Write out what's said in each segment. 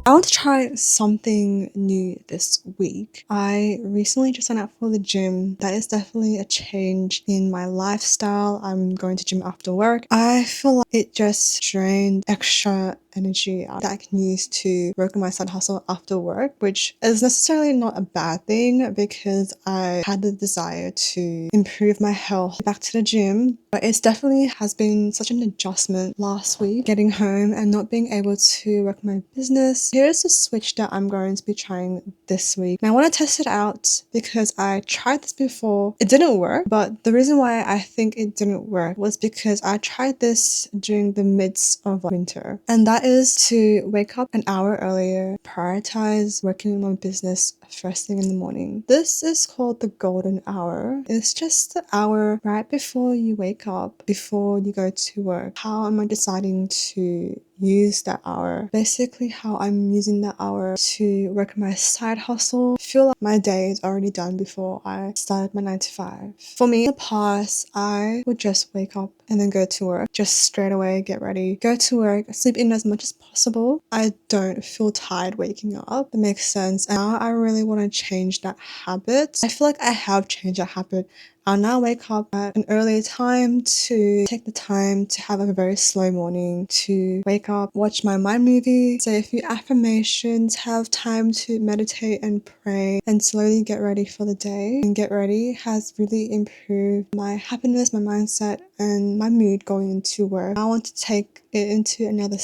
I want to try something new this week. I recently just signed up for the gym. That is definitely a change in my lifestyle. I'm going to gym after work. I feel like it just drained extra energy that I can use to work on my side hustle after work, which is necessarily not a bad thing because I had the desire to improve my health back to the gym. But it definitely has been such an adjustment last week, getting home and not being able to work my business. Here's a switch that I'm going to be trying this week. And I want to test it out because I tried this before. It didn't work, but the reason why I think it didn't work was because I tried this during the midst of winter. And that is to wake up an hour earlier, prioritize working on my business first thing in the morning. This is called the golden hour. It's just the hour right before you wake up, before you go to work. How am I deciding to use that hour? Basically how I'm using that hour to work on my side hustle. I feel like my day is already done before I started my 9 to 5. For me, in the past, I would just wake up and then go to work, just straight away get ready, go to work, sleep in as much as possible. I don't feel tired waking up. That makes sense. And now I really want to change that habit. I feel like I have changed that habit. I'll now wake up at an earlier time to take the time to have a very slow morning, to wake up, watch my mind movie, say a few affirmations, have time to meditate and pray, and slowly get ready for the day. And get ready has really improved my happiness, my mindset, and my mood going into work. I want to take it into another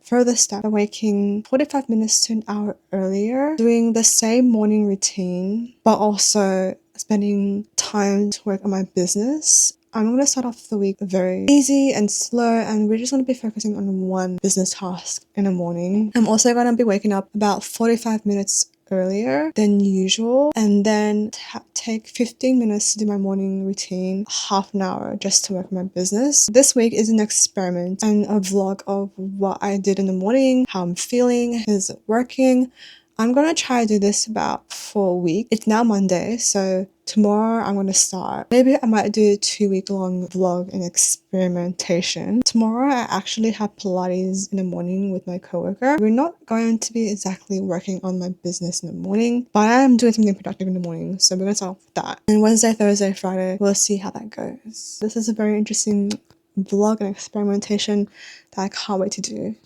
further step, waking 45 minutes to an hour earlier, doing the same morning routine, but also spending time to work on my business. I'm going to start off the week very easy and slow, and we're just going to be focusing on one business task in the morning. I'm also going to be waking up about 45 minutes earlier than usual, and then take 15 minutes to do my morning routine, half an hour just to work on my business. This week is an experiment and a vlog of what I did in the morning, how I'm feeling, is it working. I'm gonna try to do this about for a week. It's now Monday, so tomorrow I'm gonna start. Maybe I might do a 2-week long vlog and experimentation. Tomorrow I actually have Pilates in the morning with my coworker. We're not going to be exactly working on my business in the morning, but I am doing something productive in the morning, so we're gonna start off with that. And Wednesday, Thursday, Friday, we'll see how that goes. This is a very interesting vlog and experimentation that I can't wait to do.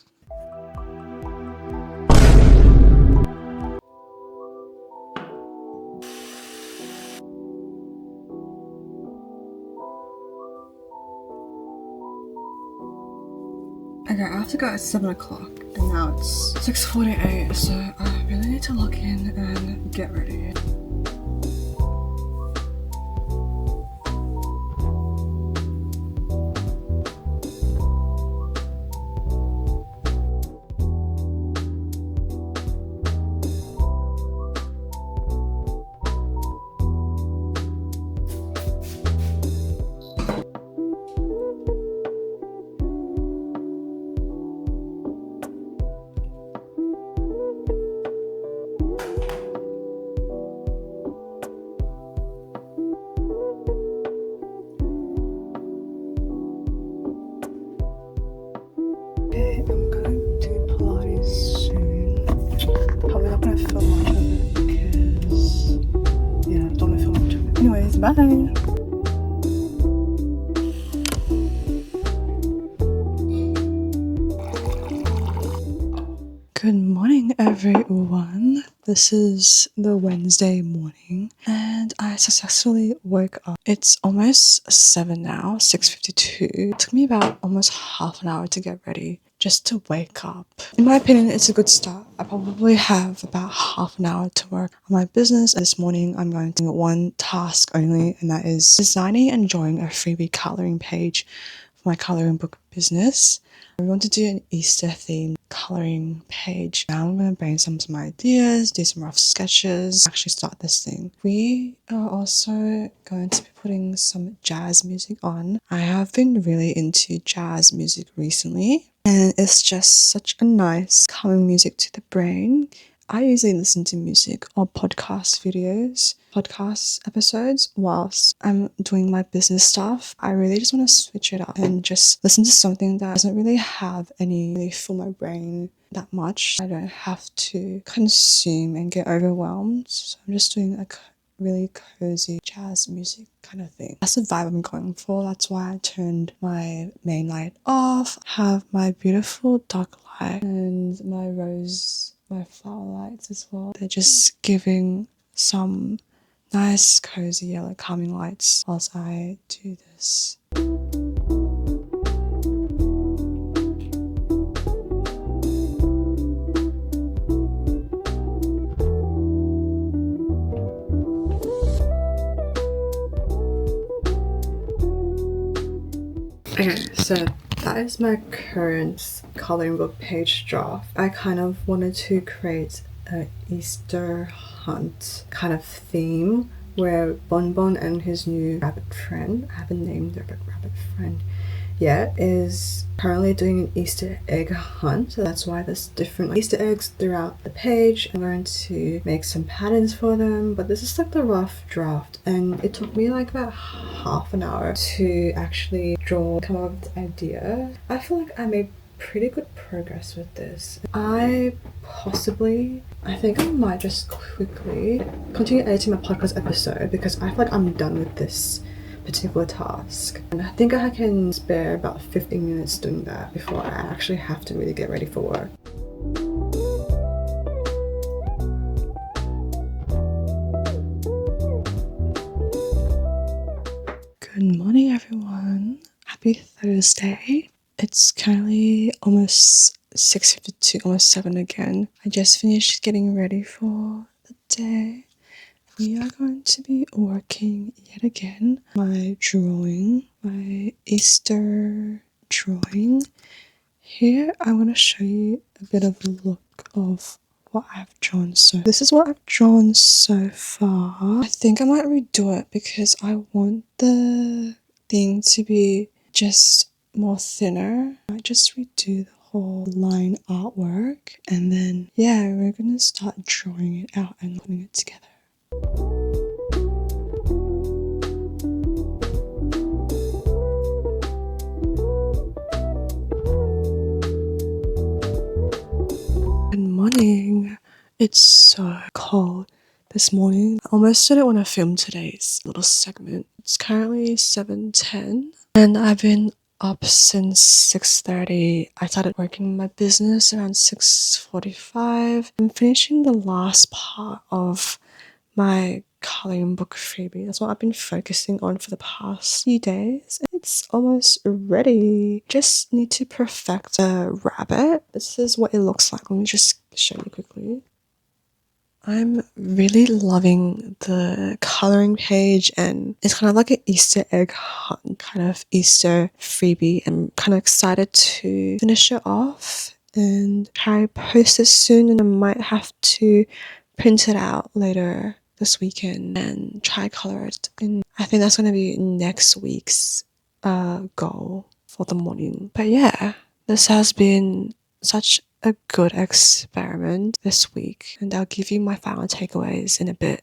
Okay, I have to go at 7 o'clock and now it's 6:48, so I really need to log in and get ready. Okay, I'm gonna do Pilates soon. Probably not gonna film much of it because, yeah, I don't wanna film much of it. Anyways, bye! Good morning, everyone. This is the Wednesday morning and I successfully woke up. It's almost 7 now, 6:52. It took me about almost half an hour to get ready just to wake up. In my opinion, it's a good start. I probably have about half an hour to work on my business. This morning, I'm going to do one task only, and that is designing and drawing a freebie coloring page for my coloring book business. We want to do an Easter themed coloring page. Now I'm going to brainstorm some ideas, do some rough sketches, actually start this thing. We are also going to be putting some jazz music on. I have been really into jazz music recently, and it's just such a nice calming music to the brain. I usually listen to music or podcast episodes whilst I'm doing my business stuff. I really just want to switch it up and just listen to something that doesn't really have any really fill my brain that much. I don't have to consume and get overwhelmed. So I'm just doing a really cozy jazz music kind of thing. That's the vibe I'm going for. That's why I turned my main light off, have my beautiful dark light and my flower lights as well. They're just giving some nice cozy yellow calming lights whilst I do this. Okay, so that is my current coloring book page draft. I kind of wanted to create an Easter hunt kind of theme where Bonbon and his new rabbit friend, I haven't named their rabbit friend yet, is currently doing an Easter egg hunt. So that's why there's different Easter eggs throughout the page. I'm going to make some patterns for them, but this is like the rough draft, and it took me like about half an hour to actually come up with the idea. I feel like I made pretty good progress with this. I think I might just quickly continue editing my podcast episode because I feel like I'm done with this particular task, and I think I can spare about 15 minutes doing that before I actually have to really get ready for work. Good morning, everyone. Happy Thursday. It's currently almost 6:52, almost 7 again. I just finished getting ready for the day. We are going to be working yet again. My Easter drawing. Here I'm going to show you a bit of a look of what I've drawn. So this is what I've drawn so far. I think I might redo it because I want the thing to be just more thinner. I might just redo the whole line artwork, and then yeah, we're gonna start drawing it out and putting it together. Good morning. It's so cold this morning. I almost didn't want to film today's little segment. It's currently 7:10 and I've been up since 6:30. I started working my business around 6:45. I'm finishing the last part of my coloring book freebie. That's what I've been focusing on for the past few days. It's almost ready. Just need to perfect the rabbit. This is what it looks like. Let me just show you quickly. I'm really loving the coloring page, and it's kind of like an Easter egg hunt, kind of Easter freebie. I'm kind of excited to finish it off and try post it soon, and I might have to print it out later this weekend and try color it. And I think that's going to be next week's goal for the morning. But yeah, this has been such a good experiment this week, and I'll give you my final takeaways in a bit.